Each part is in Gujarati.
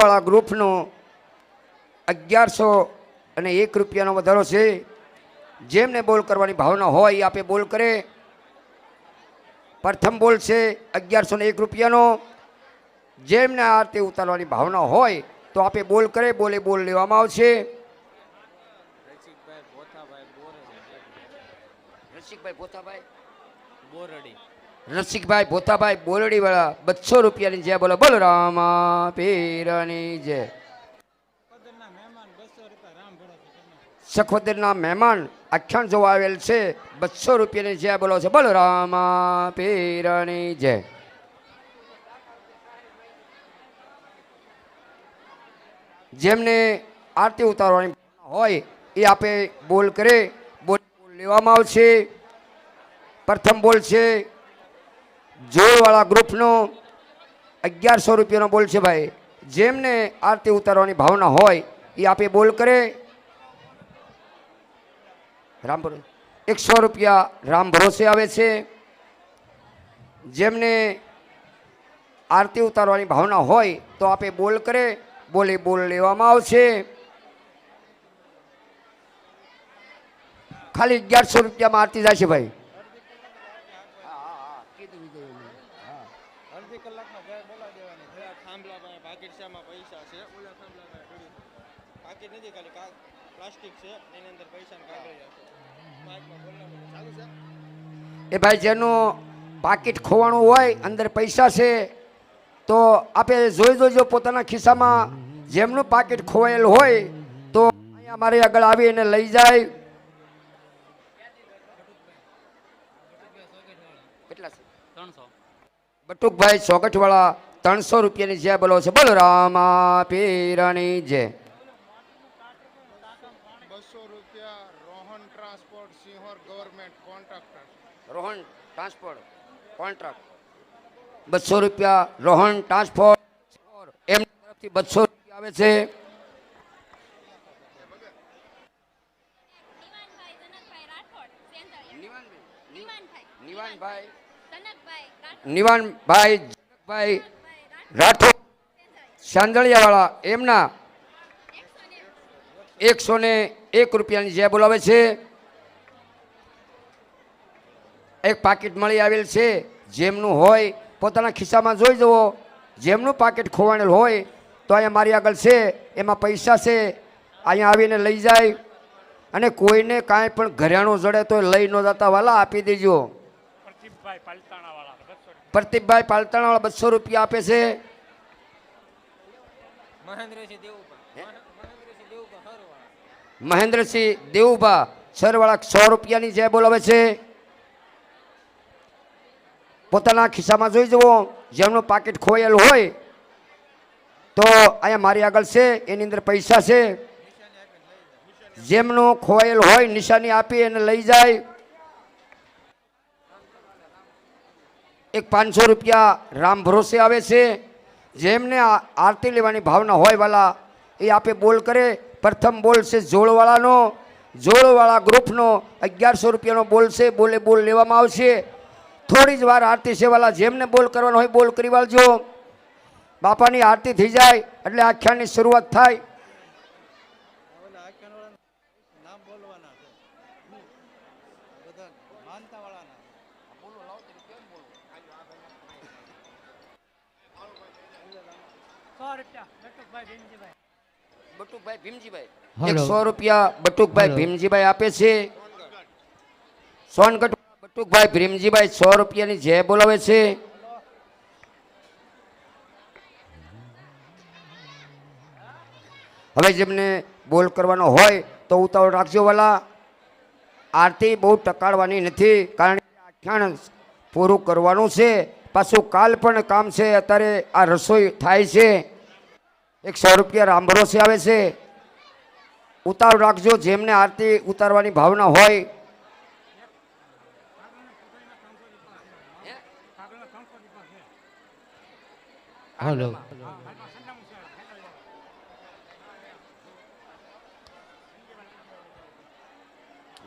જોડવાળા ગ્રુપનો 1101 રૂપિયાનો વધારો છે। જેમને બોલ કરવાની ભાવના હોય એ આપે બોલ કરે। પ્રથમ બોલ છે 1101 રૂપિયાનો। જેમને આરતી ઉતારવાની ભાવના હોય તો આપે બોલ કરે, બોલે બોલ લેવામાં આવશે। રસિકભાઈ ભોથાભાઈ બોરડી વાળા 200 રૂપિયાની જય બોલો બલરામા પીરની જય। સખોદરના મહેમાન આખ્યાન જોવા આવેલ છે 200 રૂપિયાની જય બોલો છે બલરામા પીરની જય। જેમને આરતી ઉતારવાની હોય એ આપે બોલ કરે, બોલ લેવામાં આવશે। પ્રથમ બોલ છે જોડવાળા ગ્રુપનો 1100 રૂપિયાનો બોલ છે ભાઈ। જેમને આરતી ઉતારવાની ભાવના હોય એ આપે બોલ કરે। રામ ભરોસે 100 રૂપિયા રામ ભરોસે આવે છે। જેમને આરતી ઉતારવાની ભાવના હોય તો આપે બોલ કરે, બોલે બોલ લેવામાં આવશે। ખાલી 1100 રૂપિયામાં આરતી જશે ભાઈ। એ ભાઈ જેનું પાકીટ ખોવાણું હોય અંદર પૈસા છે તો આપે જોઈ જોજો પોતાના ખિસ્સામાં જેમનું પાકીટ ખોવાયેલ હોય તો અહીંયા મારી આગળ આવી અને લઈ જાય। કેટલા છે? 300। બટુકભાઈ સોગઠવાળા 300 રૂપિયાની જય બોલો છે બલરામા પીરની જય। 200 રૂપિયા Rohan transport Sihor government contractor. Rohan transport contract 200 રૂપિયા રોહન ટ્રાન્સપોર્ટ એમની તરફથી 200 રૂપિયા આવે છે। નિવાનભાઈ જનકભાઈ રાઠોડ સાંદળિયાવાળા એમના 101 રૂપિયાની જય બોલાવે છે। એક પાકીટ મળી આવેલ છે। જેમનું હોય પોતાના ખિસ્સામાં જોઈ જવો। જેમનું પાકીટ ખોવાણેલ હોય તો અહીંયા મારી આગળ છે, એમાં પૈસા છે, અહીંયા આવીને લઈ જાય। અને કોઈને કાંઈ પણ ઘરેણું જડે તો લઈ ન જતા વાલા આપી દેજો। પ્રતિકભાઈ પાલતાણાવાળા 200 રૂપિયા આપે છે। મહેન્દ્રસિંહ દેવુભા સરવાળા 100 રૂપિયાની જય બોલાવે છે। પોતાના ખિસ્સામાં જોઈ જવો। જેમનું પાકીટ ખોયેલ હોય તો અહીંયા મારી આગળ છે, એની અંદર પૈસા છે। જેમનું ખોયેલ હોય નિશાની આપી અને લઈ જાય। એક 500 રૂપિયા રામ ભરોસે આવે છે। જેમને આરતી લેવાની ભાવના હોય વાલા એ આપે બોલ કરે। પ્રથમ બોલ છે જોડવાળાનો, જોડવાળા ગ્રુપનો 1100 રૂપિયાનો બોલ છે, બોલે બોલ લેવામાં આવશે। થોડી જ વાર આરતી છે વાલા, જેમને બોલ કરવાનો હોય બોલ કરી વાળજો। બાપાની આરતી થઈ જાય એટલે આખ્યાનની શરૂઆત થાય। બટુકભાઈ ભીમજીભાઈ 100 રૂપિયા બટુકભાઈ ભીમજીભાઈ આપે છે। સોનગઢ બટુકભાઈ ભીમજીભાઈ 100 રૂપિયાની જય બોલાવે છે। હવે જેમને બોલ કરવાનો હોય તો ઉતાવળ રાખજો વાલા। આરતી બહુ ટકાડવાની નથી, કારણ કે આખ્યાન પૂરું કરવાનું છે। પાછું કાલ પણ કામ છે। અત્યારે આ રસોઈ થાય છે। 100 રૂપિયા રામ ભરોસે આવે છે। ઉતાવળ રાખજો જેમને આરતી ઉતારવાની ભાવના હોય। हेलो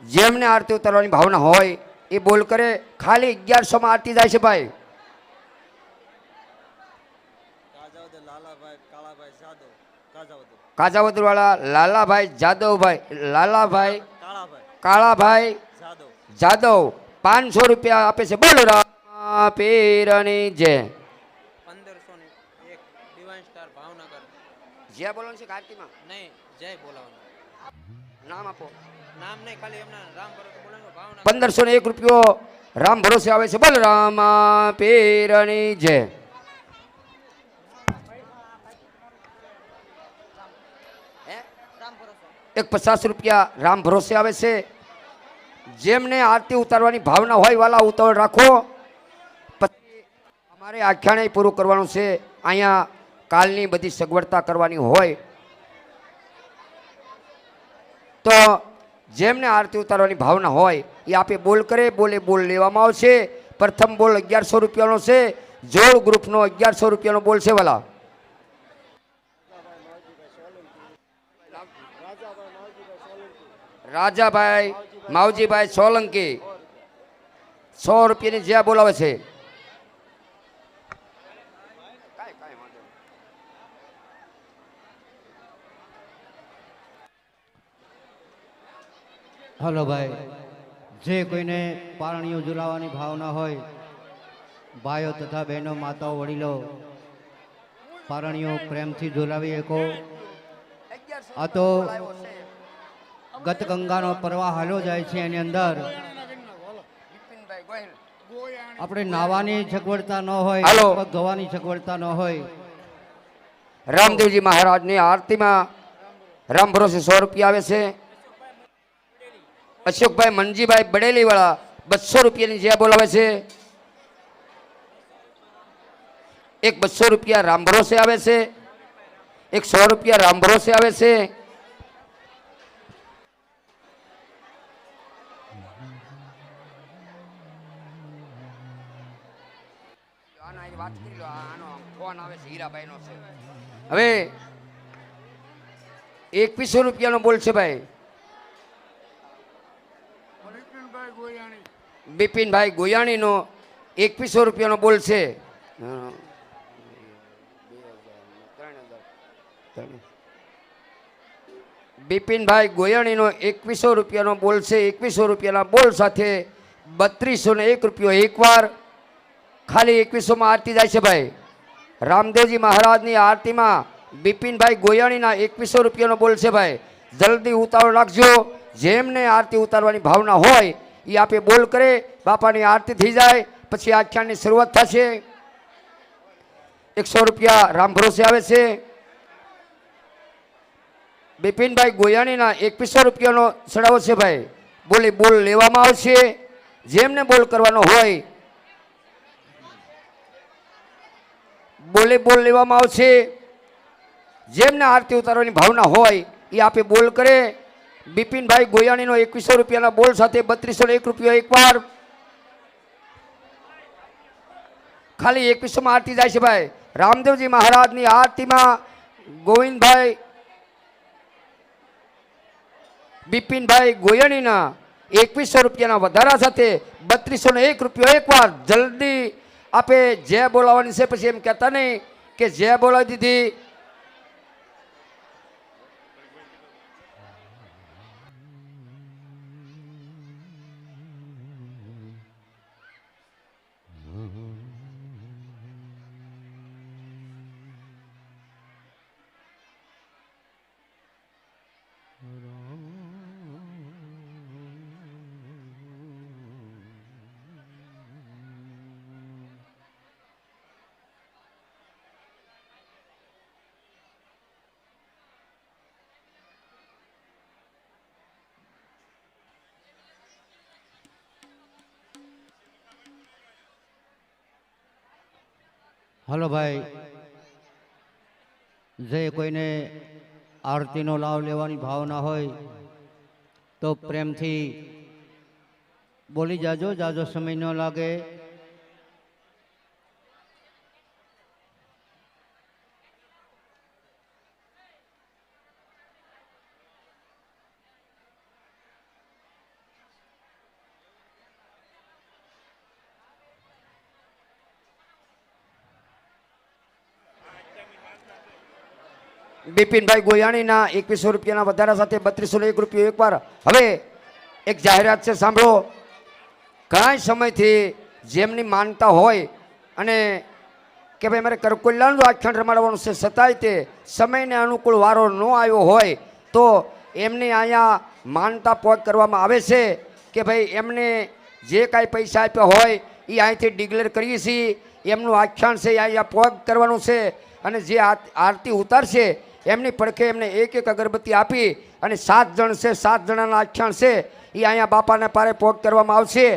જેમને આરતી ઉતારવાની ભાવના હોય એ બોલ કરે। ખાલી 1100 માં આરતી જાય છે ભાઈ। જાદવ કાજાવદર કાજાવદરવાળા લાલાભાઈ જાદવભાઈ લાલાભાઈ કાળાભાઈ કાળાભાઈ જાદવ જાદવ 500 રૂપિયા આપે છે. બોલો રામ પીરની જય. 1501 ડિવાઇન સ્ટાર ભાવનગર. જય બોલવાનું છે કાર્તિકમાં નહીં, જય બોલાવાનું. નામ આપો. નામ નહીં, ખાલી એમના રામ ભરોસે બોલાવાનું. ભાવનગર 1501 રૂપિયો રામ ભરોસે આવે છે. બોલ રામ પીરની જય. રામ ભરોસે. એક 50 રૂપિયા રામ ભરોસે આવે છે. જેમને આરતી ઉતારવાની ભાવના હોય વાલા ઉતાવળ રાખો. પછી અમારે આખ્યાને પૂરું કરવાનું છે. અહીંયા કાલની બધી સગવડતા કરવાની હોય તો જેમને આરતી ઉતારવાની ભાવના હોય એ આપે બોલ કરે. બોલે બોલ લેવામાં આવશે. પ્રથમ બોલ 1100 રૂપિયાનો છે. જોડ ગ્રુપનો 1100 રૂપિયાનો બોલ છે વાલા. રાજાભાઈ માવજીભાઈ સોલંકી 100 રૂપિયાની જ્યાં બોલાવે છે. હલો ભાઈ, જે કોઈને પારણીઓ ઝુલાવવાની ભાવના હોય, ભાઈઓ તથા બહેનો, માતાઓ, વડીલો પારણીઓ પ્રેમથી ઝુલાવી શકો. આ તો ગત ગંગાનો પ્રવાહ હાલ્યો જાય છે. એની અંદર આપણે નાવાની સગવડતા ન હોય, હાલો. પગ ધોવાની સગવડતા ન હોય, રામદેવજી મહારાજની આરતીમાં રામ ભરોસે 100 રૂપિયા આવે છે. અશોકભાઈ મનજીભાઈ બડેલી વાળા 200 રૂપિયાની જ્યાં બોલાવે છે. એક 200 રૂપિયા રામ ભરોસે આવે છે. એક 100 રૂપિયા રામ ભરોસે આવે છે. હવે 2100 રૂપિયાનો બોલ છે ભાઈ. બિપિનભાઈ ગોયાણીનો 2100 રૂપિયાનો બોલ છે. બિપિનભાઈ ગોયાણીનો 2100 રૂપિયાનો બોલ છે. 2100 રૂપિયાના બોલ સાથે 3201 રૂપિયો એકવાર. ખાલી 2100 માં આરતી જાય છે ભાઈ. રામદેવજી મહારાજની આરતીમાં બિપિનભાઈ ગોયાણીના 2100 રૂપિયાનો બોલ છે ભાઈ. જલ્દી ઉતાવળ રાખજો. જેમને આરતી ઉતારવાની ભાવના હોય એ આપે બોલ કરે. બાપાની આરતી થઈ જાય પછી આખ્યાનની શરૂઆત થશે. 100 રૂપિયા રામ ભરોસે આવે છે. બિપિનભાઈ ગોયાણીના 2100 રૂપિયાનો ચડાવો છે ભાઈ. બોલે બોલ લેવામાં આવશે. જેમને બોલ કરવાનો હોય બોલે બોલ લેવામાં આવશે. જેમને આરતી ઉતારવાની ભાવના હોય એ આપે બોલ કરે. બિપિનભાઈ ગોયાણીનો 2100 રૂપિયાના બોલ સાથે 3201 રૂપિયો એકવાર. ખાલી 2100 માં આરતી જાય છે ભાઈ. રામદેવજી મહારાજની આરતીમાં ગોવિંદભાઈ બિપિનભાઈ ગોયાણીના 2100 રૂપિયાના વધારા સાથે 3201 રૂપિયો એકવાર. જલ્દી આપે જે બોલાવવાની છે. પછી એમ કહેતા નહીં કે જે બોલાવી દીધી. હલો ભાઈ, જે કોઈને આરતીનો લાભ લેવાની ભાવના હોય તો પ્રેમથી બોલી જાજો. જાજો સમય ન લાગે. બિપિનભાઈ ગોયાણીના 2100 રૂપિયાના વધારા સાથે 3201 રૂપિયો એકવાર. હવે એક જાહેરાત છે, સાંભળો. ઘણા સમયથી જેમની માનતા હોય અને કે ભાઈ મારે કરકોલ્યાનું આખ્યાન રમાડવાનું છે, છતાંય તે સમયને અનુકૂળ વારો ન આવ્યો હોય તો એમની અહીંયા માનતા પોત કરવામાં આવે છે કે ભાઈ એમને જે કાંઈ પૈસા આપ્યા હોય એ અહીંથી ડિક્લેર કરીએ છીએ. એમનું આખ્યાન છે એ અહીંયા પોત કરવાનું છે અને જે આરતી ઉતારશે એમની પડખે એમને એક એક અગરબત્તી આપી અને 7 જણ છે, 7 જણાના આખ્યાન છે એ અહીંયા બાપાને પારે પોત કરવામાં આવશે.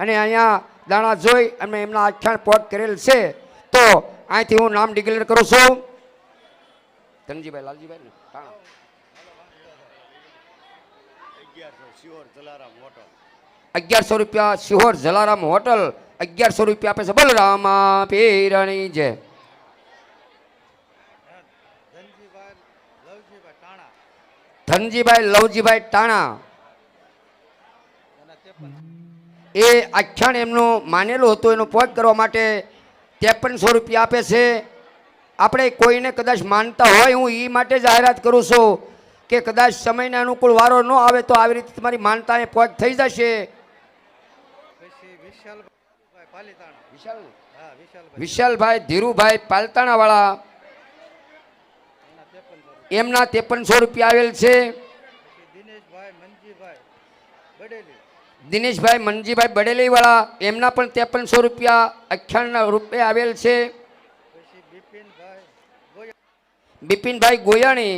અને અહીંયા દાણા જોઈ અને એમના આખ્યાન પોત કરેલ છે. તો અહીંથી હું નામ ડિક્લેર કરું છું. ધનજીભાઈ લાલજીભાઈ ને ટાણા. 1100 રૂપિયા શિહોર જલારામ હોટલ 1100 રૂપિયા આપે છે. બલરામા પીરની જય. ધનજીભાઈ લવજીભાઈ ટાણા એ આખ્યાન એમનું માનેલું હતું, એનું પોત કરવા માટે 5300 રૂપિયા આપે છે. આપણે કોઈને કદાચ માનતા હોય, હું એ માટે જાહેરાત કરું છું કે કદાચ સમયને અનુકૂળ વારો ન આવે તો આવી રીતે તમારી માનતા એ પોત થઈ જશે. વિશાલભાઈ ધીરુભાઈ પાલતાણાવાળા એમના 5300 રૂપિયા આવેલ છે. દિનેશભાઈ મનજીભાઈ બડેલી વાળા એમના પણ 5300 રૂપિયા આખ્યાનના રૂપે આવેલ છે. બિપિનભાઈ ગોયાણી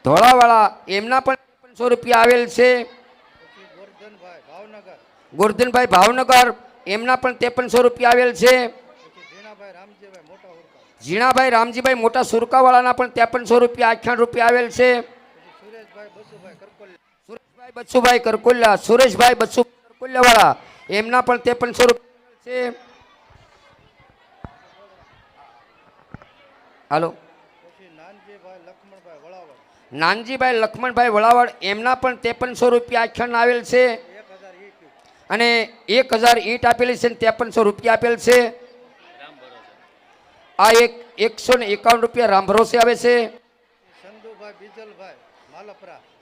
ધોળાવાળા એમના પણ 5300 રૂપિયા આવેલ છે. ગોરધનભાઈ ભાવનગર એમના પણ 5300 રૂપિયા આવેલ છે. ઝીણાભાઈ રામજીભાઈ મોટા સુરકાવાળાના પણ 5300 રૂપિયા આખ્યાન રૂપિયા આવેલ છે. સુરેશભાઈ બચ્ચુભાઈ કરકોલ્યા, સુરેશભાઈ બચ્ચુભાઈ કરકોલ્યા વાળા એમના પણ 5300 રૂપિયા છે. હાલો. નાનજીભાઈ લક્ષ્મણભાઈ વળાવડ એમના પણ 5300 રૂપિયા આખ્યાન આવેલ છે. અને 1000 ઈંટ આપેલી છે, 5300 રૂપિયા આપેલ છે. આ 151 રૂપિયા રામ ભરોસે આવે છે.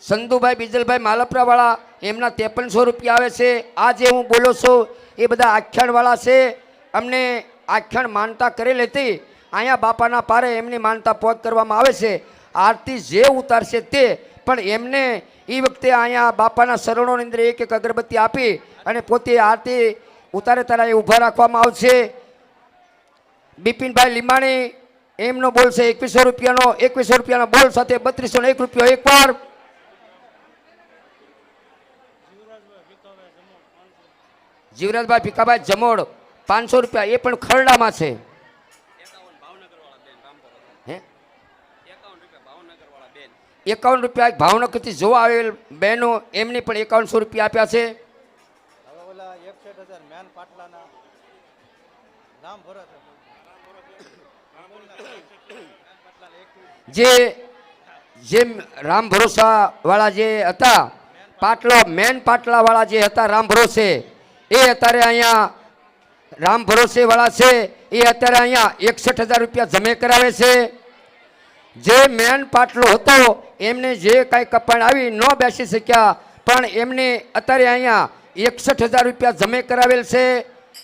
સંધુભાઈ બીજલભાઈ માલપરા વાળા એમના 5300 રૂપિયા આવે છે. આ જે હું બોલો છું એ બધા આખ્યાન વાળા છે. અમને આખ્યાન માનતા કરેલ હતી, અહીંયા બાપાના પારે એમની માનતા પોત કરવામાં આવે છે. આરતી જે ઉતારશે તે પણ એમને એ વખતે અહીંયા બાપાના શરણોની અંદર એક એક અગરબત્તી આપી અને પોતે આરતી ઉતારે તારા એ ઊભા રાખવામાં આવશે. બિપિનભાઈ લીમાણી એમનો બોલ છે 2100 રૂપિયાનો. 2100 રૂપિયાનો બોલ સાથે 3201 રૂપિયો એકવાર. જીવરાજભાઈ ભીખાભાઈ જમોડ 500 રૂપિયા એ પણ ખરડામાં છે. 51 રૂપિયા ભાવનગરથી જોવા આવેલ બહેનો એમની પણ 5100 રૂપિયા આપ્યા છે. જે રામ ભરોસા વાળા જે હતા પાટલો મેન પાટલા વાળા જે હતા રામ ભરોસે એ અત્યારે અહીંયા રામ ભરોસે વાળા છે એ અત્યારે અહીંયા 61000 રૂપિયા જમે કરાવે છે. જે મેન પાટલો હતો એમને જે કાંઈ કપાણ આવી ન બેસી શક્યા પણ એમને અત્યારે અહીંયા 61000 રૂપિયા જમે કરાવેલ છે.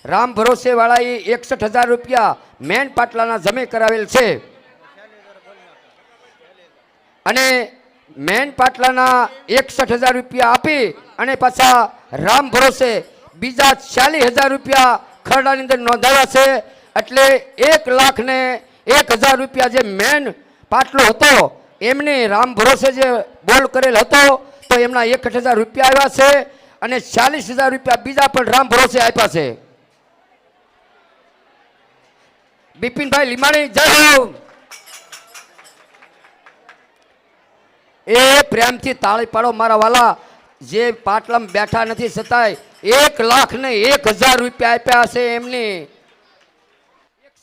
રામ ભરોસે વાળાએ 61000 રૂપિયા મેન પાટલાના જમે કરાવેલ છે. અને મેન પાટલાના 61000 રૂપિયા આપી અને પાછા રામ ભરોસે બીજા 40000 રૂપિયા ખરડાની અંદર નોંધાવ્યા છે. એટલે 1,01,000 રૂપિયા જે મેન પાટલો હતો એમને રામ ભરોસે જે બોલ કરેલ હતો તો એમના 61000 રૂપિયા આવ્યા છે અને 40000 રૂપિયા બીજા પણ રામ ભરોસે આપ્યા છે. બિપિનભાઈ લીમાણી જય હો. એ પ્રેમથી તાળી પાડો મારા વાલા. જે પાટલામાં બેઠા નથી છતાંય 1,01,000 રૂપિયા આપ્યા છે એમને.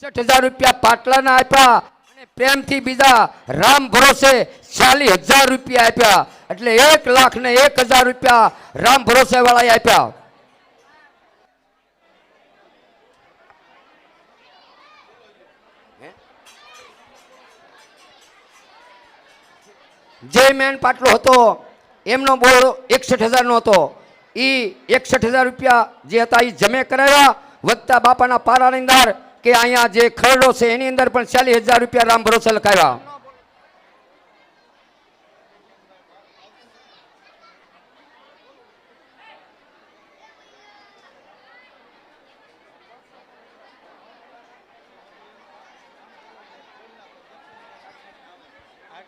61000 રૂપિયા પાટલાના આપ્યા અને પ્રેમથી બીજા રામ ભરોસે 40000 રૂપિયા આપ્યા. એટલે 1,01,000 રૂપિયા રામ ભરોસે વાળાએ આપ્યા. જે મેન પાટલો હતો એમનો બોલ 61,000 નો હતો. એ 61,000 રૂપિયા જે હતા એ જમે કરાવ્યા, વધતા બાપાના પારાની અંદર કે અહીંયા જે ખરડો છે એની અંદર પણ 40,000 રૂપિયા રામ ભરોસે લખાવ્યા.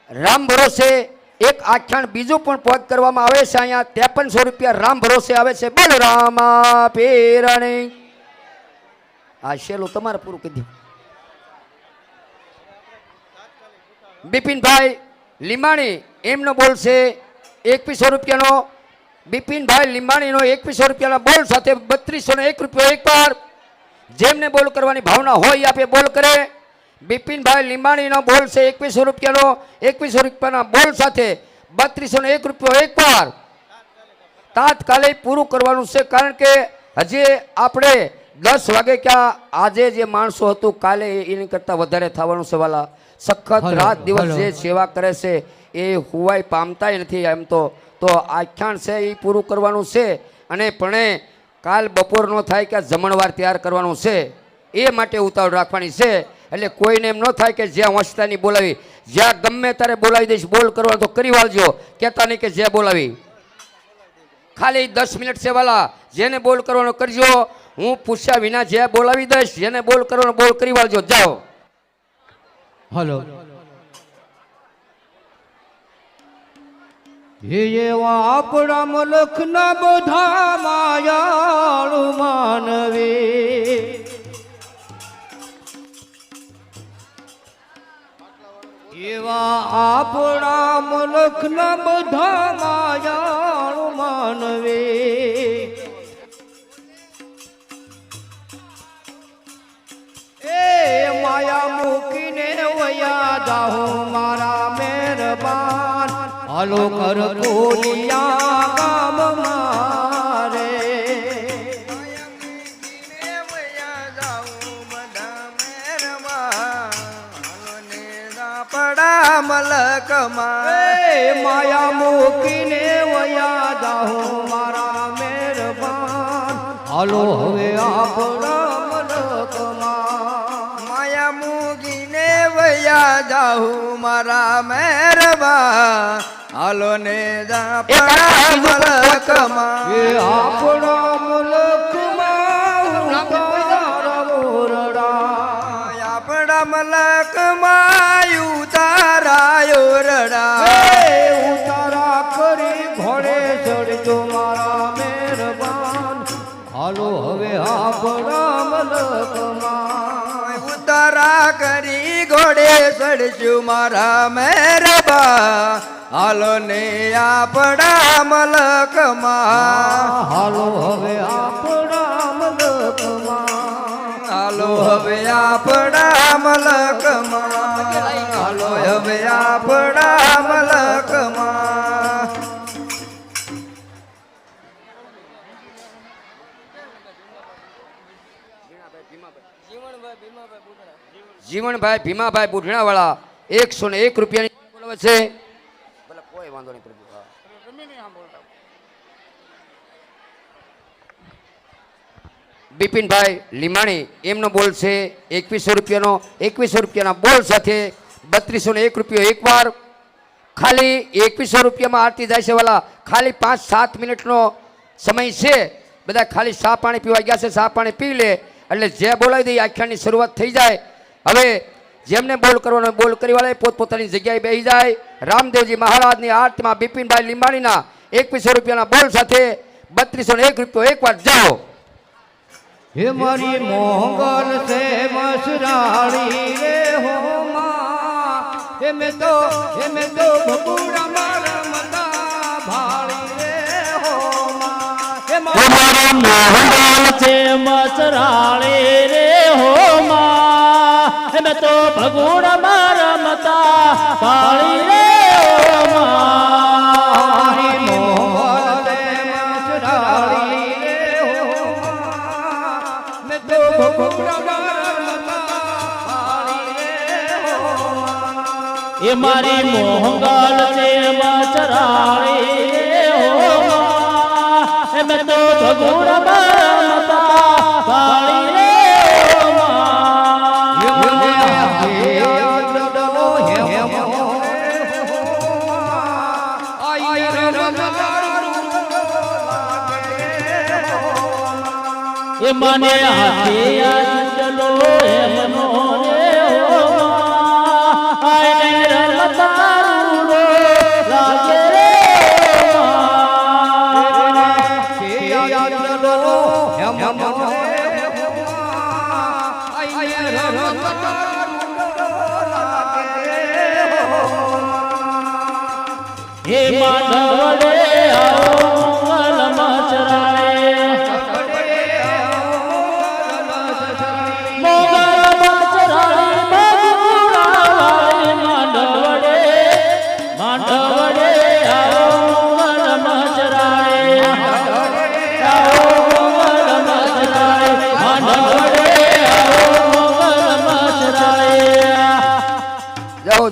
રામ ભરોસે એક આખ્યાન બીજું પણ પોગ કરવામાં આવે છે. અહીંયા 5300 રૂપિયા રામ ભરોસે આવે છે. બોલ રામા પીરની. આ શેલું તમારે પૂરું કરી દીધું. બિપિનભાઈ લીંબાણી એમનો બોલ છે 2100 રૂપિયાનો. બિપિનભાઈ લીંબાણીનો 2100 રૂપિયાના બોલ સાથે 3201 રૂપિયો એક વાર. જેમને બોલ કરવાની ભાવના હોય આપે બોલ કરે. બિપિનભાઈ લીંબાણીનો બોલ છે 2100 રૂપિયાનો. 2100 રૂપિયાના બોલ સાથે 3201 રૂપિયો એક વાર. તાત્કાલિક પૂરું કરવાનું છે, કારણ કે હજી આપણે 10 વાગે ક્યાં આજે જે માણસો હતું કાલે એની કરતાં વધારે થવાનું છે. વાલા સખત રાત દિવસ જે સેવા કરે છે એ હુવાઈ પામતાય નથી. એમ તો આખ્યાન છે એ પૂરું કરવાનું છે. અને પણ કાલ બપોર નો થાય કે જમણવાર તૈયાર કરવાનું છે, એ માટે ઉતાવળ રાખવાની છે. એટલે કોઈને એમ ન થાય કે જ્યાં હોંચતાની બોલાવી, જ્યાં ગમે ત્યારે બોલાવી દઈશ, બોલ કરવાનો તો કરી વાળજો, કહેતા નહીં કે જ્યાં બોલાવી. ખાલી 10 મિનિટ છે વાલા, જેને બોલ કરવાનો કરજો. હું પૂછ્યા વિના જ્યાં બોલાવી દઈશ, જેને બોલ કરવાનો બોલ કરી વાળજો. જાઓ. હલો. હે એવા આપણા મલખના બધા માયાળુ માનવી, એવા આપણા મલખના બધા માયાળુ માનવી. એ માયા મૂકીને વયા જાઉં મારા મહેરબાન, હાલો કર કોલિયા ગામ મારે. માયા મૂકીને વયા જાઉં મારા મહેરબાન, હાલો હવે આપણા મલકમાં. માયા મૂકીને વયા જાઉં મારા મહેરબાન, હાલો ને આપણા મલકમાં. એ આપણા મલકમાં ઉતારા ઓરડા, આપણા મલકમાં ઉતારાયો રડા. ઉતારા કરી ઘોડે ચડજો મારા મહેરબાન, હાલો હવે આપણા મલકમાં. ઉતારા કરી ઘોડે ચડશું મારા મહેરબાન, હાલો ને આપણા મલકમાં. હાલો હવે આપણા મલકમાં, હાલો હવે આપણા મલકમાં, હાલો હવે આપણા મલકમાં. જીવણભાઈ ભીમાભાઈ બુઢણાવાળા 101 રૂપિયાની બોલાવે છે. ભલે કોઈ વાંધો નહીં પ્રભુ. બિપિનભાઈ લીંબાણી એમનો બોલ છે 2100 રૂપિયાનો. 2100 રૂપિયાના બોલ સાથે 3201 રૂપિયો એક વાર. ખાલી 2100 રૂપિયામાં આરતી જાય છે વાલા. ખાલી 5-7 મિનિટનો સમય છે. બધા ખાલી ચા પાણી પીવા ગયા છે, ચા પાણી પી લે એટલે જે બોલાવી દે આખ્યાનની શરૂઆત થઈ જાય. હવે જેમને બોલ કરવાનો બોલ કરી વાળા પોતપોતાની જગ્યાએ બેસી જાય. રામદેવજી મહારાજની આરતીમાં બિપિનભાઈ લીંબાણીના 2100 રૂપિયાના બોલ સાથે 3201 રૂપિયો એક વાર. જાઓ. હે મારી મોંગલ છે મસરાળી રે હો માં, હે મેં તો ભગુડા મારા મતા ભાળી રે હો માં. હે મારી મોહન છે મસરાળી રે હો માં, મેં તો ભગુડા મારા મતા ભાળી રે હો માં. મોહન છે મસરાળી રે હો માં, મેં તો ભગુડા મારા મતા ભાળી રે હો માં. એ એ મારી મોહંગલ છે મચરાળી હો માં એ મેં તો ભગુણ રમતા પાળી રે હો એ મને હાથે આંચલો એમનો રે હો માં આય ને રમતા રૂડો લાગે રે હે માધવડે આવો મંગલ મચરાય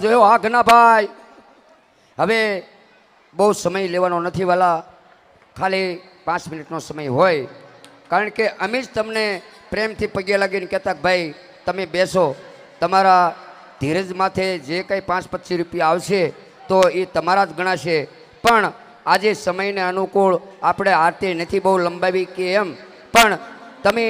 જોયો આગનાભાઈ હવે બહુ સમય લેવાનો નથી વાલા ખાલી 5 મિનિટનો સમય હોય કારણ કે અમે જ તમને પ્રેમથી પગે લાગીને કહેતા કે ભાઈ તમે બેસો તમારા ધીરજ માથે જે કંઈ 5-25 રૂપિયા આવશે તો એ તમારા જ ગણાશે પણ આજે સમયને અનુકૂળ આપણે આરતી નથી બહુ લંબાવી કે એમ પણ તમે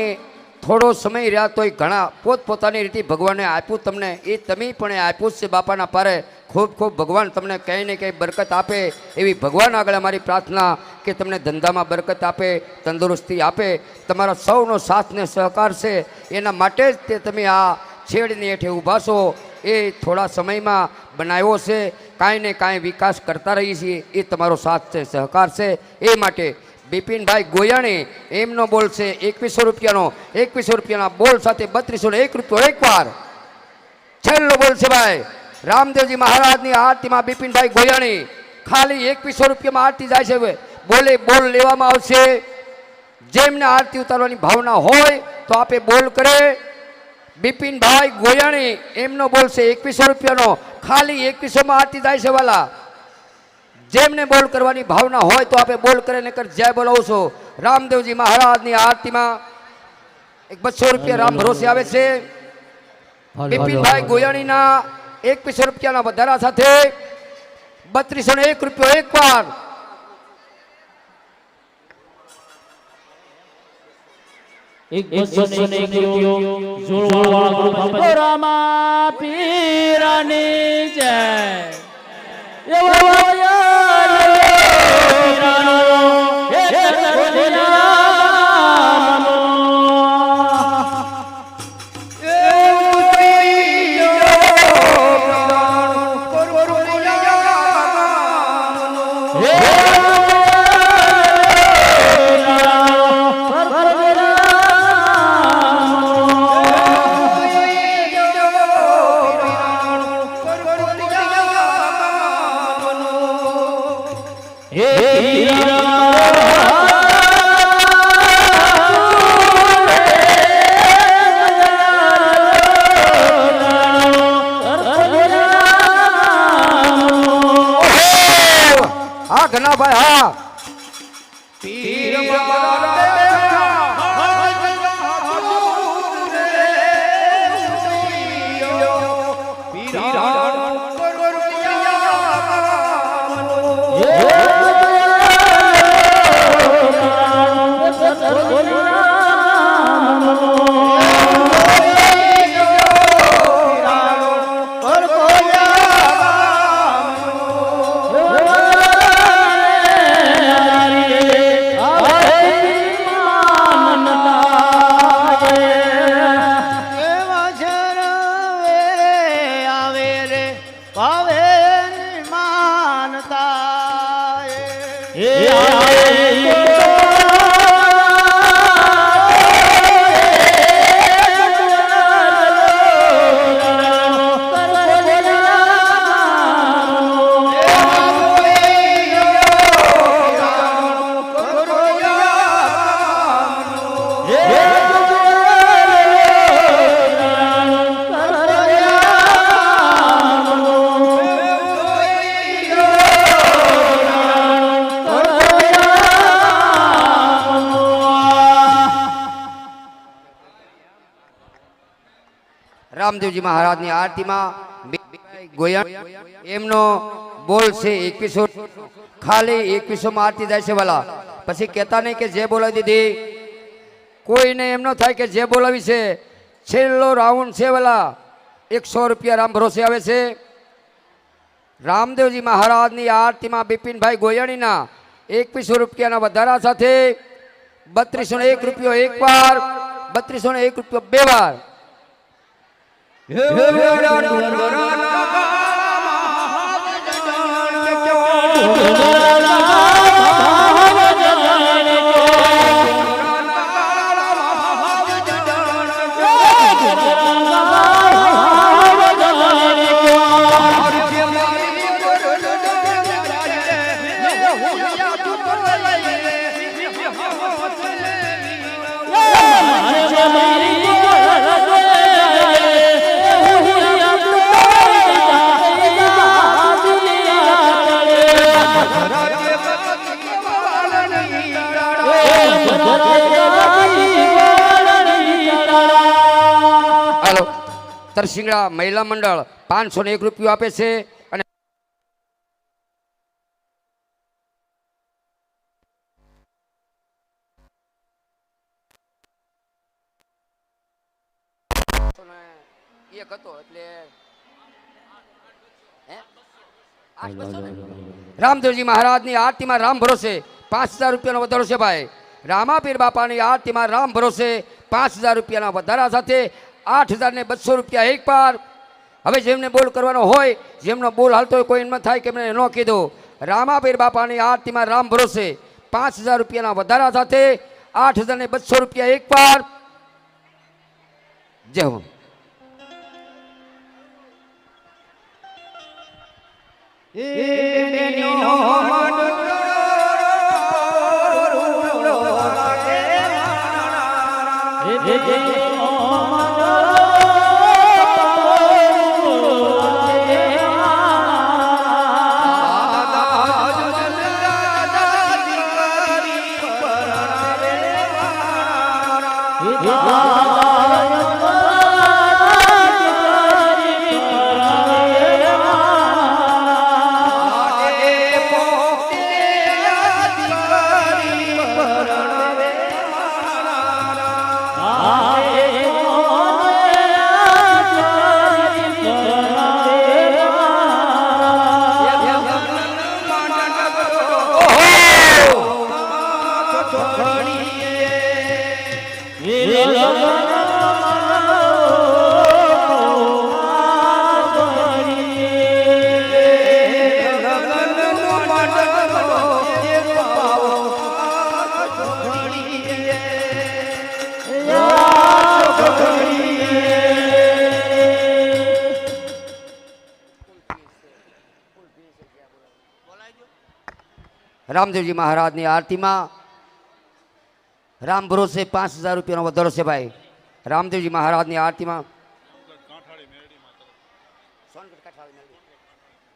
થોડો સમય રહ્યા તોય ઘણા પોતપોતાની રીતે ભગવાને આપ્યું તમને એ તમે પણ આપ્યું જ છે બાપાના પારે ખૂબ ખૂબ ભગવાન તમને કંઈ ને કંઈ બરકત આપે એવી ભગવાન આગળ અમારી પ્રાર્થના કે તમને ધંધામાં બરકત આપે તંદુરસ્તી આપે તમારા સૌનો સાથ ને સહકાર છે એના માટે જ તે તમે આ છેડની હેઠે ઊભા છો એ થોડા સમયમાં બનાવ્યો છે કાંઈ ને કાંઈ વિકાસ કરતા રહીએ છીએ એ તમારો સાથ છે સહકાર છે એ માટે બિપિનભાઈ ગોયાણી એમનો બોલ છે 2100 રૂપિયાનો 2100 રૂપિયાના બોલ સાથે 3201 રૂપિયો એકવાર છેલ્લો બોલ છે ભાઈ રામદેવજી મહારાજની આરતીમાં બિપિનભાઈ ગોયાણી ખાલી 2100 રૂપિયામાં આરતી જાય છે બોલે બોલ લેવામાં આવશે જેમને આરતી ઉતારવાની ભાવના હોય તો આપે બોલ કરે બિપિનભાઈ ગોયાણી એમનો બોલ છે 2100 રૂપિયાનો ખાલી 2100માં આરતી જાય છે વાલા જેમને બોલ કરવાની ભાવના હોય તો આપે બોલ કરે નકર જય બોલાવશો રામદેવજી મહારાજની આરતીમાં 200 રૂપિયા રામ ભરોસે આવે છે બિપિનભાઈ ગોયાણીના 2100 રૂપિયાના વધારા સાથે 3201 રૂપિયો એકવાર એક 201 રૂપિયો જોડવાવાળા ગ્રુપ રામા પીરાની જય ઘનાભાઈ હા રામદેવજી મહારાજની આરતીમાં ગોયણ એમનો બોલ છે 2100 ખાલી 2100 માં આરતી જાય છે વાલા પછી કહેતા નહીં કે જે બોલાવી દીધી કોઈને એમ ન થાય કે જે બોલાવી છે છેલ્લો રાઉન્ડ છે વાલા 100 રૂપિયા રામ ભરોસે આવે છે રામદેવજી મહારાજની આરતીમાં બિપિનભાઈ ગોયણીના 2100 રૂપિયાના વધારા સાથે 3201 રૂપિયો એક વાર 3201 રૂપિયો બે વાર હાલો તરસિંગડા મહિલા મંડળ 501 રૂપિયો આપે છે અને એક હતો એટલે રામદેવજી મહારાજની આરતીમાં રામ ભરોસે 5000 રૂપિયાનો વધારો છે ભાઈ રામાપીર બાપાની આરતીમાં રામ ભરોસે 5000 રૂપિયાના વધારા સાથે 8200 રૂપિયા એક પાર હવે જેમને બોલ કરવાનો હોય જેમનો બોલ હાલતો હોય કોઈ એમ થાય કે એમને ન કીધો રામાપીર બાપાની આરતીમાં રામ ભરોસે 5000 રૂપિયાના વધારા સાથે 8200 રૂપિયા એક પાર જય હો રામદેવજી મહારાજની આરતીમાં રામ ભરોસે 5000 રૂપિયાનો વધારો છે ભાઈ રામદેવજી મહારાજની આરતીમાં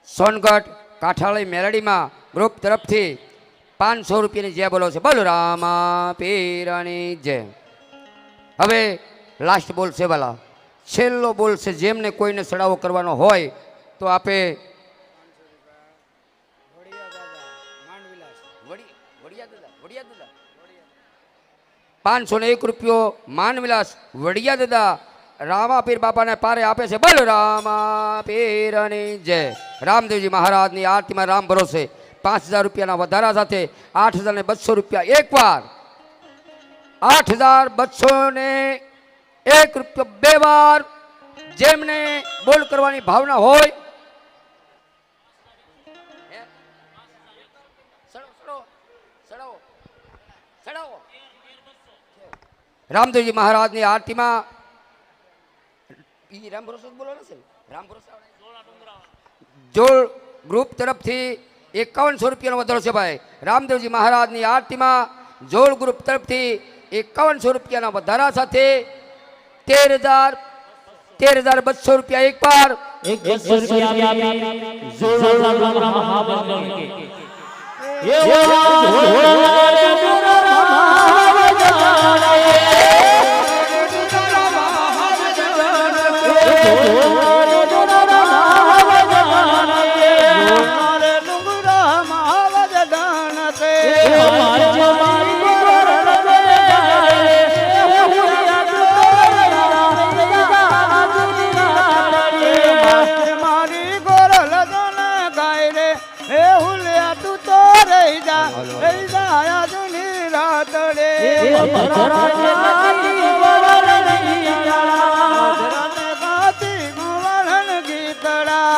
સોનગઢ કાઠાળી મેલડીમાં ગ્રુપ તરફથી 500 રૂપિયાની જય બોલો છે બોલો રામા પીરની જય હવે લાસ્ટ બોલ છે વાલા છેલ્લો બોલ છે જેમને કોઈને સડાવો કરવાનો હોય તો આપે 501 રૂપિયો માનવિલાસ વડિયા દાદા રામાપીર બાપાને પારે આપે છે બોલો રામાપીરની જય રામદેવજી મહારાજની આરતીમાં રામ ભરોસે 5000 રૂપિયાના વધારા સાથે 8200 રૂપિયા એક વાર 8201 રૂપિયો બે વાર જેમને બોલ કરવાની ભાવના હોય રામદેવજી મહારાજની આરતીમાં રામ ભરોસે બોલો ને રામ ભરોસે જોડ ગ્રુપ તરફથી 5100 રૂપિયાનો વધારો છે ભાઈ રામદેવજી મહારાજની આરતીમાં જોડ ગ્રુપ તરફથી 5100 રૂપિયાના વધારા સાથે 13200 રૂપિયા એક પાર 100 રૂપિયા એ હુલિયા તું તો રહી જા આજની રાતડે ગાતી ગુવાળન ગીતડા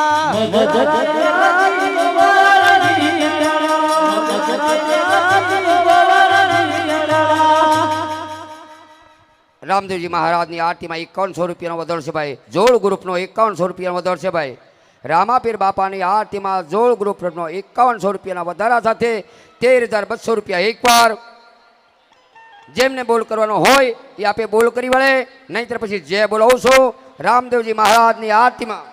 રામદેવજી મહારાજની આરતીમાં 5100 રૂપિયાનો વધારો છે ભાઈ. જોડ ગ્રુપનો 5100 રૂપિયાનો વધારો છે ભાઈ. રામાપીર બાપાની આરતીમાં જોડ ગ્રુપનો 5100 રૂપિયાના વધારા સાથે 13200 રૂપિયા એકવાર. જેમને બોલ કરવાનો હોય એ આપે બોલ કરી વળે, નહીંતર પછી જે બોલાવશો રામદેવજી મહારાજની આરતીમાં.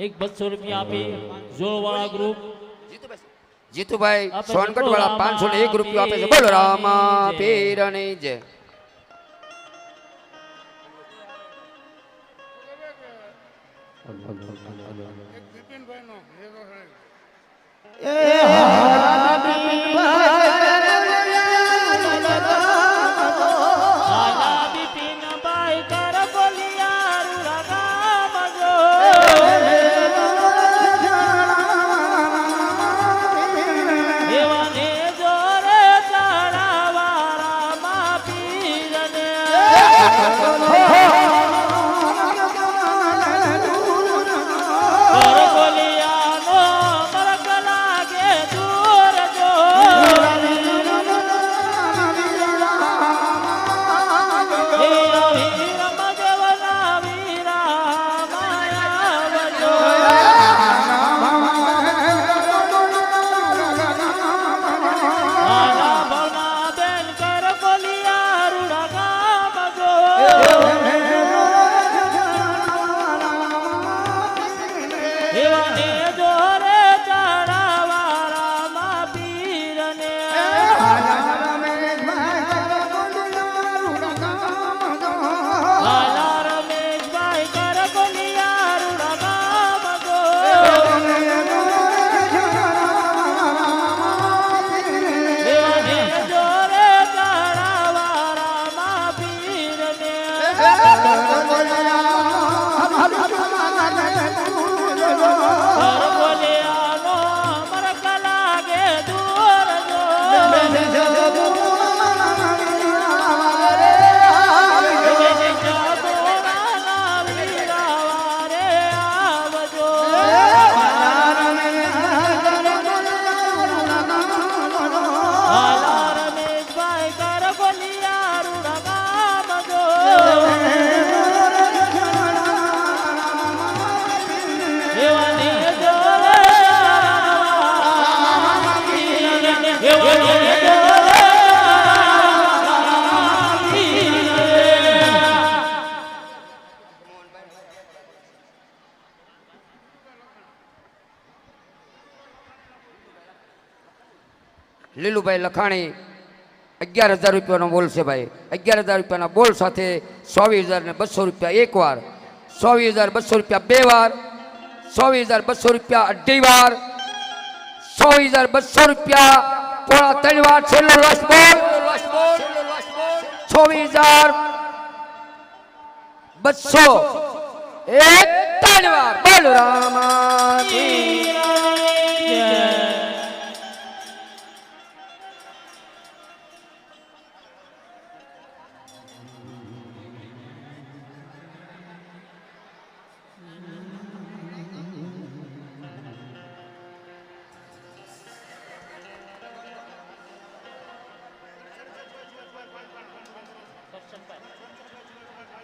એક 200 રૂપિયા આપી જોવાળા ગ્રુપ જીતુભાઈ સોનગઢ વાળા 501 રૂપિયા આપે છે. બોલો રામા પીરની જય. એક બિપિનભાઈ નો લીલુભાઈ લખાણી 11000 રૂપિયાનો બોલ છે ભાઈ. 11000 રૂપિયાના બોલ સાથે 24200 રૂપિયા એક વાર, 24200 રૂપિયા બે વાર, 24200 રૂપિયા અઢી વાર, 24200 રૂપિયા પોણા ત્રણ વાર. છેલ્લો લાસ્ટ બોલ 24200 એક ત્રણ વાર. બોલ રામા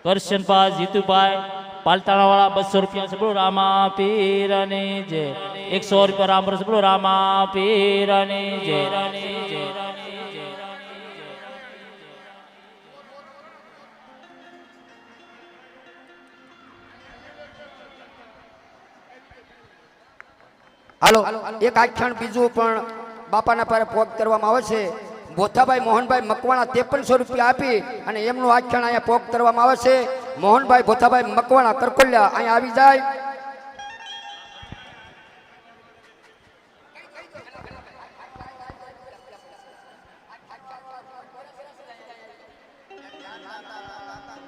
કરશનભાઈ જીતુભાઈ પાલતાણાવાળા 200 રૂપિયા છે બોલો રામા પીરની જય 100 રૂપિયા રામ ભરોસે બોલો રામા પીરની જય હાલો એક આખ્યાન બીજું પણ બાપાના પાસે પોગ કરવામાં આવે છે બોથાભાઈ મોહનભાઈ મકવાણા 5300 રૂપિયા આપી અને એમનું આખ્યાન અહીંયા પોગ કરવામાં આવે છે મોહનભાઈ બોથાભાઈ મકવાણા કરકોલિયા અહીંયા આવી જાય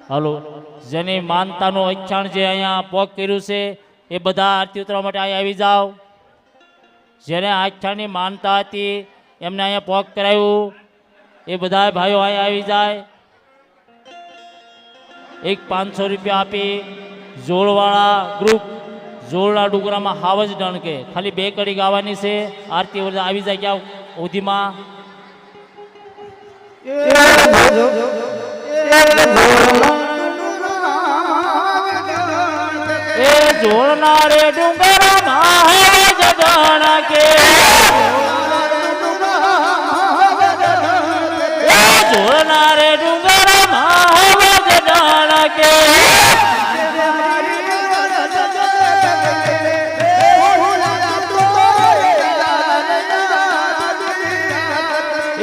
હાલો જેની માનતાનું અખ્યાન જે અહીંયા પોક કર્યું છે એ બધા આરતી ઉતરવા માટે અહીંયા આવી જાઓ જેને આખ્યાનની માનતા હતી એમને અહીંયા પોક કરાવ્યું એ બધા ભાઈઓ અહીંયા આવી જાય એક 500 રૂપિયા આપી જોડવાળા ગ્રુપ જોડલા ડુંગરામાં હાવજ ડણકે ખાલી 2 કડી ગાવાની છે આરતી બધા આવી જાય ક્યાં ઉધીમાં એ જોડનારે ડુંગરામાં હાવજ ડણકે જોડનારે ડુંગરામાં હાવજ ડણકે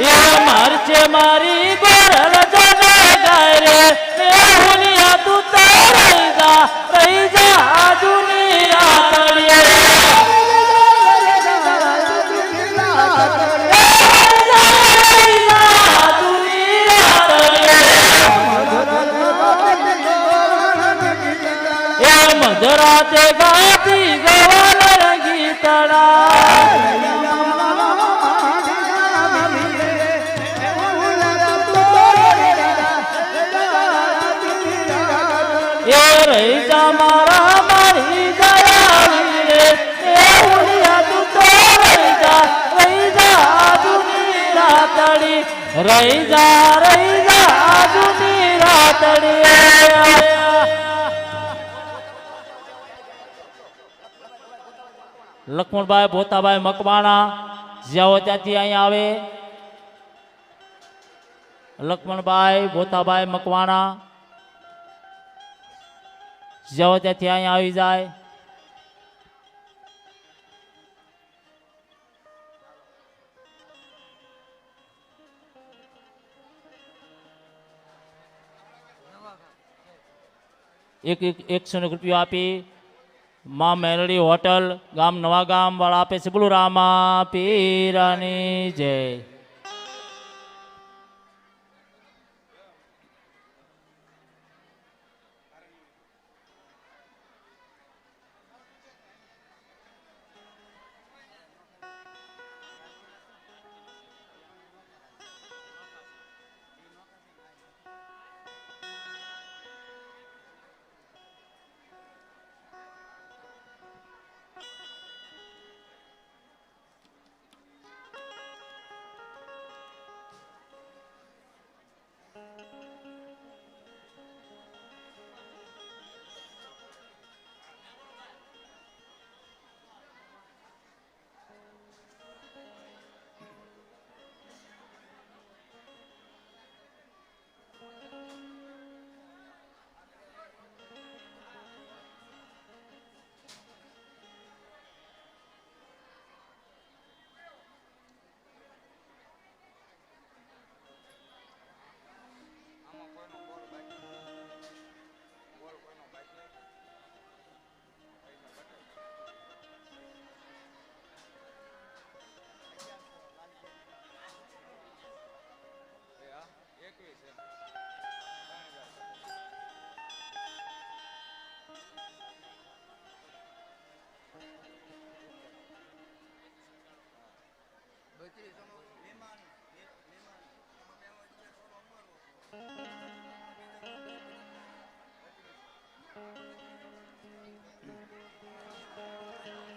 એ મરચે મારી ગોરલ જને ગાય રે મેહુલિયા તું તારી જા રહી જા દુનિયા તળિયે મધરાતે ગાતી ગવાલ ગીતડા એ રહી જા મારા મારી દયાળી રે એ હુલિયા તું તો રહી જા જૂની રાતડી રહી જા જૂની રાતડી લક્ષ્મણભાઈ ભોતાભાઈ મકવાણા જ્યાં હોય ત્યાંથી અહીંયા આવે લક્ષ્મણભાઈ ભોતાભાઈ મકવાણા જ્યાં હોય ત્યાંથી અહીંયા આવી જાય એક 100 રૂપિયા આપી માં મેલડી હોટલ ગામ નવા ગામ વાળા આપે છે બોલો રામા પીરાની જય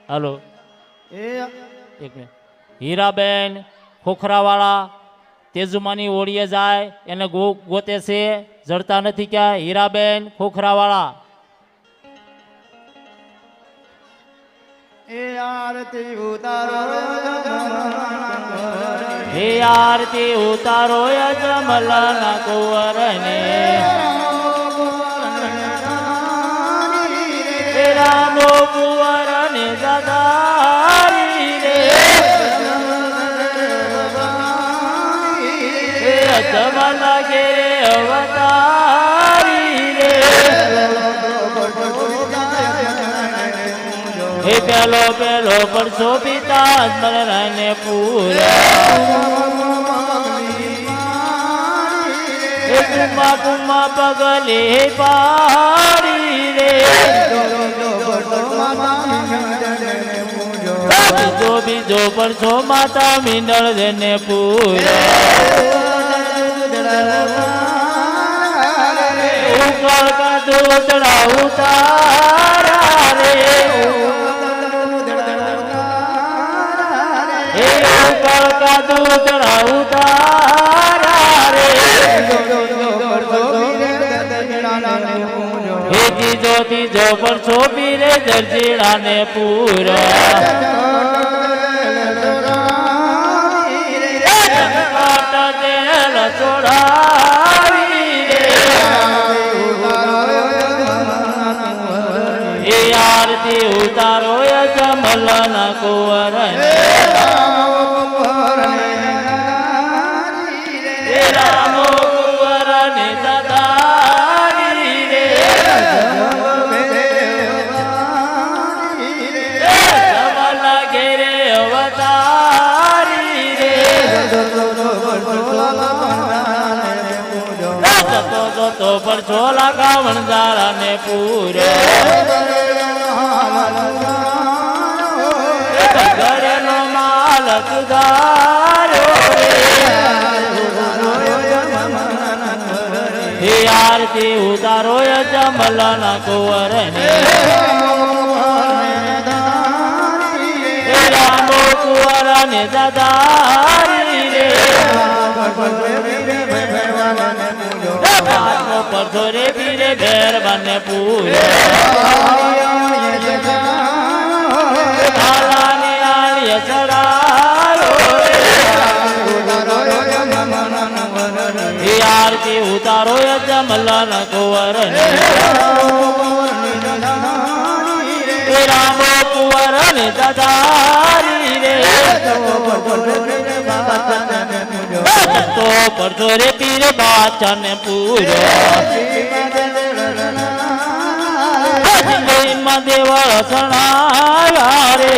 हेलो एक मिनट हीराबेन खोखरावाला तेजुमानी ओढ़िए जाए एने गोते से જડતા નથી ક્યાં હીરાબેન ખોખરાવાળા. એ આરતી ઉતારો હે આરતી ઉતારો યજમલના કુંવરને હે રામો કુંવરને દાદારી રે હે યજમલા કે અવતારી રે હે પેલો પેલો પરસો પિતા સ્મરણને પૂરા હે કુમા કુમા પગલે પાડી રે બીજો બીજો પરસો માતા મીંડળ ને પૂરા ઉકળ કાઢું ચડાવું તારા રે હે ઉકળ કાઢું ચડાવું તારા રે હે ત્રીજો ત્રીજો પરસો પીરે જરજીડા ને પૂરા ચોડાવી રે એ આરતી ઉતારો યજમલના કુંવરને હે રામો કુંવરને દાદારી રે જમલા ઘેરે અવતારી રે તો પર છોલા કાવણ જારા ને પૂરો ઘરે નો માલ સુધારો હે આરતી ઉતારો યજમલના કુંવરને હે રામો કુંવરને દાદારી રે પરસો રે પીરે ભેર બને પૂરે આલાની આલિય ચડાયો હે આરતી ઉતારો યજમલના કુંવરને હે રામો કુંવરને દાદારી રે તો પરસો રે પીરે બાચા ને પૂરો દેવળ સણાયા રે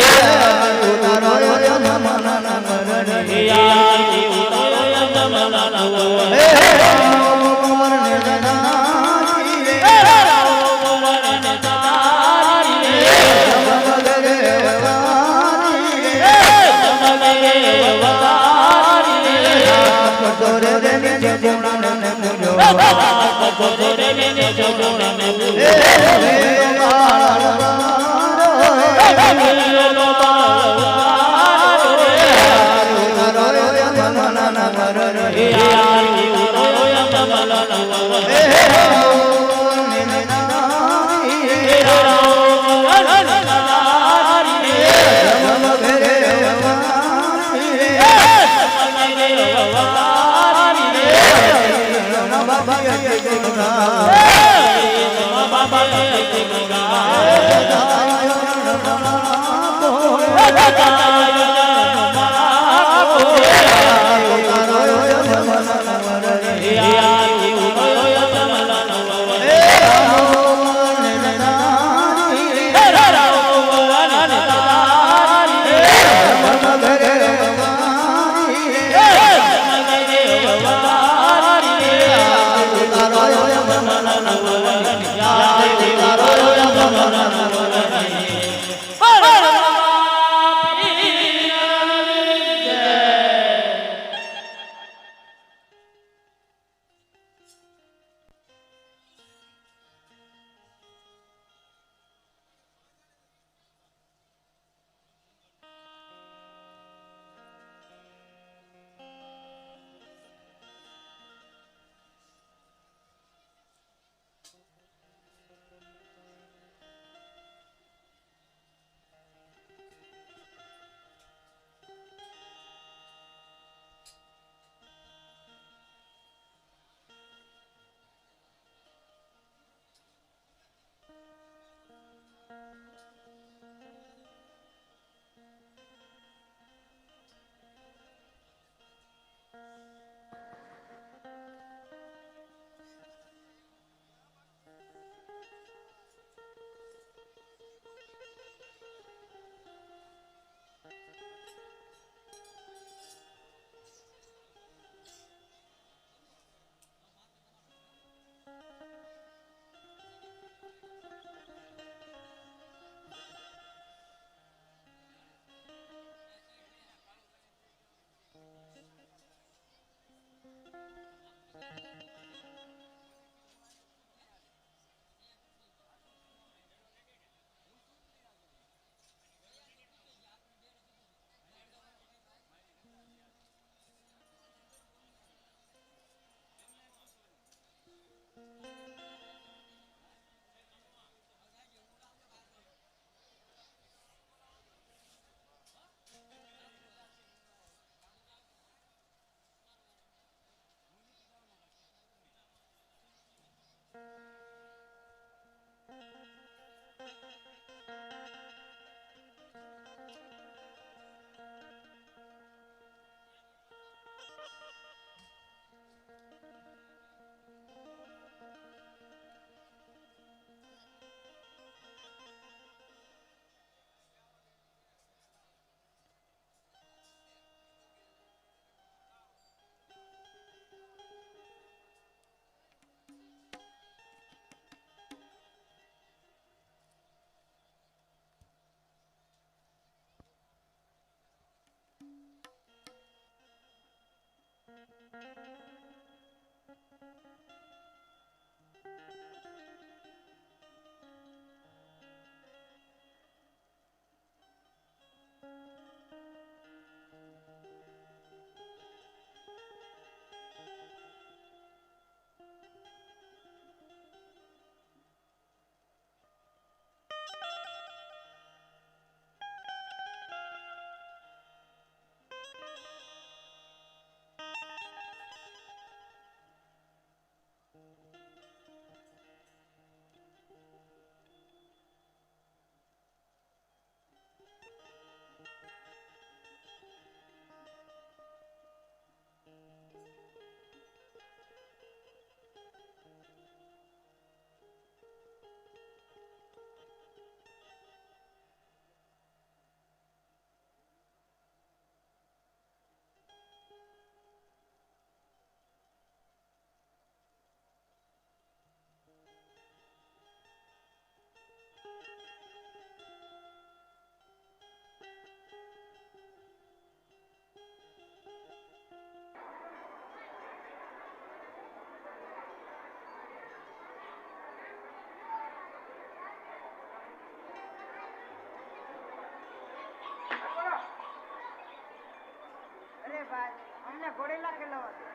અરે ભાઈ અમને ઘોડેલા ખેલવા દે.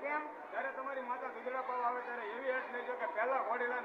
કેમ? જ્યારે તમારી માતા દુધડા પાવા આવે ત્યારે એવી હેઠ લેજો કે પહેલા ઘોડીલા